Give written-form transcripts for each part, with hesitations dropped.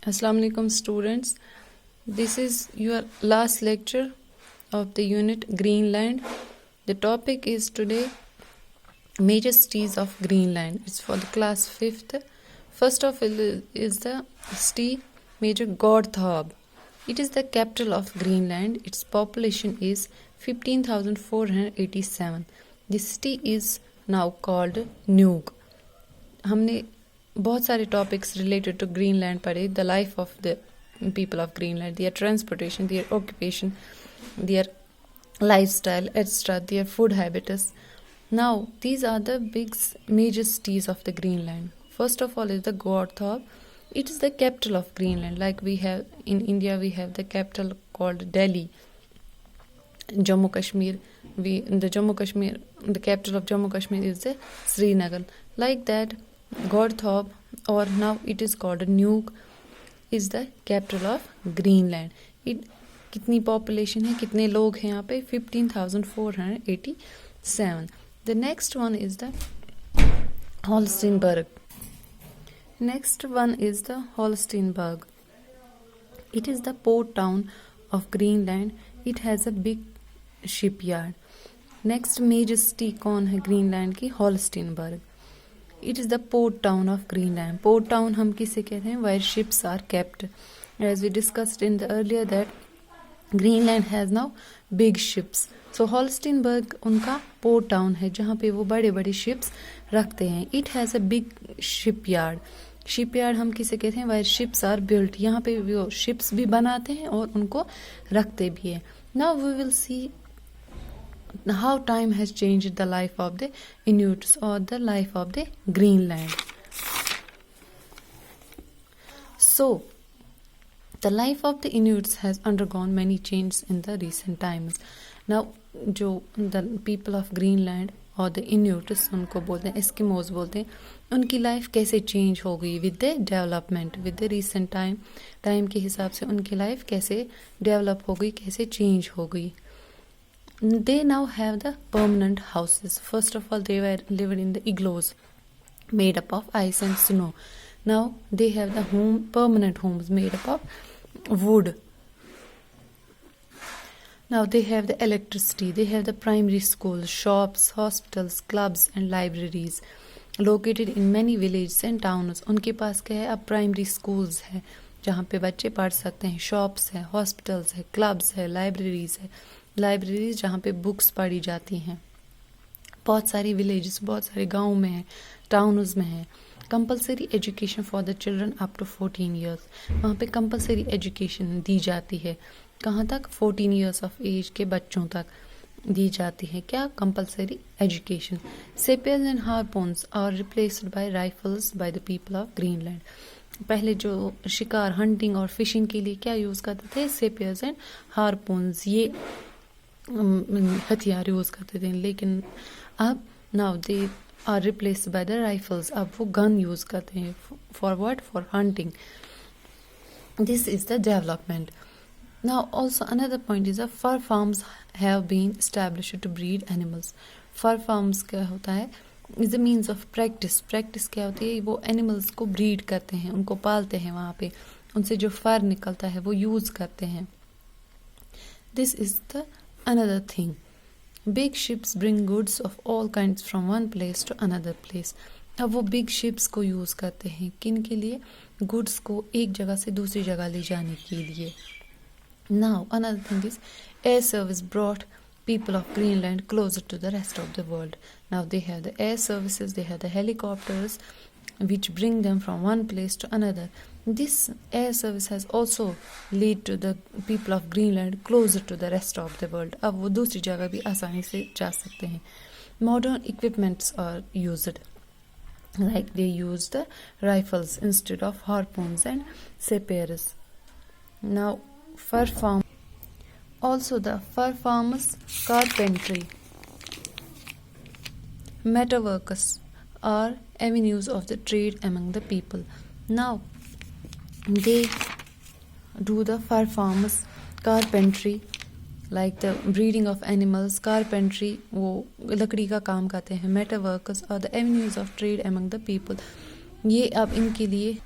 Assalamu alaikum students. This is your last lecture of the unit Greenland. The topic is today major cities of Greenland. It's for the class 5th. First of all is the city Major Godthab. It is the capital of Greenland. Its population is 15,487. The city is now called Nuuk. हमने बहुत सारे topics related to Greenland पढ़े. The life of the people of Greenland, their transportation, their occupation, their lifestyle, etc., their food habits. Now, these are the big major cities of the Greenland. First of all is the Godthab. It is the capital of Greenland. Like we have in India, we have the capital called Delhi. Jammu Kashmir, the capital of Jammu Kashmir is the Srinagar. Like that, Godthab, or now it is called Nuuk, is the capital of Greenland. कितनी population है, कितने लोग हैं यहाँ पे? 15,487. The next one is the Holstenberg. It is the port town of Greenland. It has a big shipyard. Next major city कौन है Greenland की? Holstenberg. It is the port town of Greenland. Port town हम किसे कहते हैं? Where ships are kept. As we discussed in the earlier that Greenland has now big ships. So Holstenberg उनका port town है जहाँ पे वो बड़े बड़े ships रखते हैं. It has a big shipyard. Shipyard हम किसे कहते हैं? Where ships are built. यहाँ पे वो ships भी बनाते हैं और उनको रखते भी हैं. Now we will see how time has changed the life of the Inuits or the life of the Greenland. So, the life of the Inuits has undergone many changes in the recent times. Now, the people of Greenland or the Inuits, उनको बोलते हैं Eskimos बोलते हैं, उनकी life कैसे change हो गई with the development, with the recent time के हिसाब से उनकी लाइफ कैसे डेवलप हो गई, कैसे चेंज हो गई. They now have the permanent houses. First of all, they were living in the igloos made up of ice and snow. Now they have the permanent homes made up of wood. Now they have the electricity. They have the primary schools, shops, hospitals, clubs and libraries located in many villages and towns. उनके पास क्या है? अब primary schools है जहाँ पे बच्चे पढ़ सकते हैं, शॉप्स है, हॉस्पिटल्स है, क्लब्स है, लाइब्रेरीज जहाँ पे बुक्स पढ़ी जाती हैं. बहुत सारी विलेजेस, बहुत सारे गाँव में है, टाउन्स में है. Compulsory education for the children up to 14 years. वहाँ पे कंपलसरी एजुकेशन दी जाती है. कहाँ तक? 14 ईयर्स ऑफ एज के बच्चों तक दी जाती है. क्या? Compulsory education. Spears and harpoons are replaced by rifles by the people of Greenland. पहले जो शिकार, हंटिंग और फिशिंग के लिए क्या यूज़ करते थे? सेपियर्स एंड हार्पोन्स, ये हथियार यूज़ करते थे. लेकिन अब now they are replaced by the rifles. अब वो गन यूज़ करते हैं. For what? For hunting. This is the development. Now also another point is fur farms have been established to breed animals. Fur farms क्या होता है? Is a means of practice. Practice क्या होती है? वो animals को ब्रीड करते हैं, उनको पालते हैं, वहाँ पे उनसे जो फर निकलता है वो यूज़ करते हैं. This is the another thing. Big ships bring goods of all kinds from one place to another place. अब वो big ships को यूज करते हैं किन के लिए? गुड्स को एक जगह से दूसरी जगह ले जाने के लिए. Now another thing is air service brought people of Greenland closer to the rest of the world. Now they have the air services, they have the helicopters which bring them from one place to another. This air service has also led to the people of Greenland closer to the rest of the world. अब वो दूसरी जगह भी आसानी से जा सकते हैं. Modern equipments are used. Like they use the rifles instead of harpoons and spears. Now fur farm. Also the fur farmers, carpentry, metalworkers are avenues of the trade among the people. Now they do the fur farmers, carpentry, like the breeding of animals, carpentry, वो लकड़ी का काम करते हैं. metal workers are the avenues of trade among the people. ये अब इनके लिए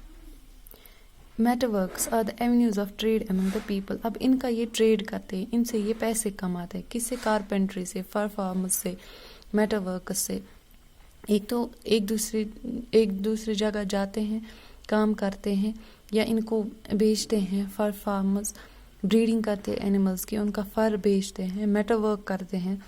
networks are the avenues of trade among the people. अब इनका ये ट्रेड करते हैं, इनसे ये पैसे कमाते हैं. किससे? कारपेंट्री से, फर फार्मर्स से, मेटावर्क्स से. एक तो एक दूसरी जगह जाते हैं, काम करते हैं, या इनको बेचते हैं. फर फार्मर्स ब्रीडिंग करते हैं एनिमल्स की, उनका फर बेचते हैं, मेटावर्क करते हैं.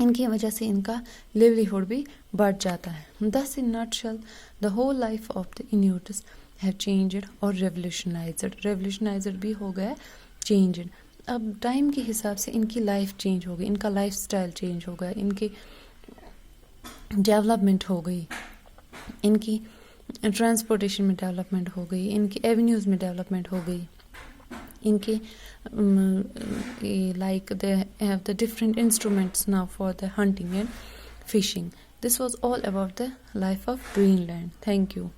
इनकी वजह से इनका लिवलीहुड भी बढ़ जाता है. Thus in nutshell the whole life of the Inuits have changed और रेवोल्यूशनाइज्ड भी हो गया, चेंज्ड. अब टाइम के हिसाब से इनकी लाइफ चेंज हो गई, इनका लाइफ स्टाइल चेंज हो गया, इनकी डेवलपमेंट हो गई, इनकी ट्रांसपोर्टेशन में डेवलपमेंट हो गई, इनकी एवेन्यूज़ में डेवलपमेंट हो गई, इनके like they have the different instruments now for the hunting and fishing. This was all about the life of Greenland. Thank you.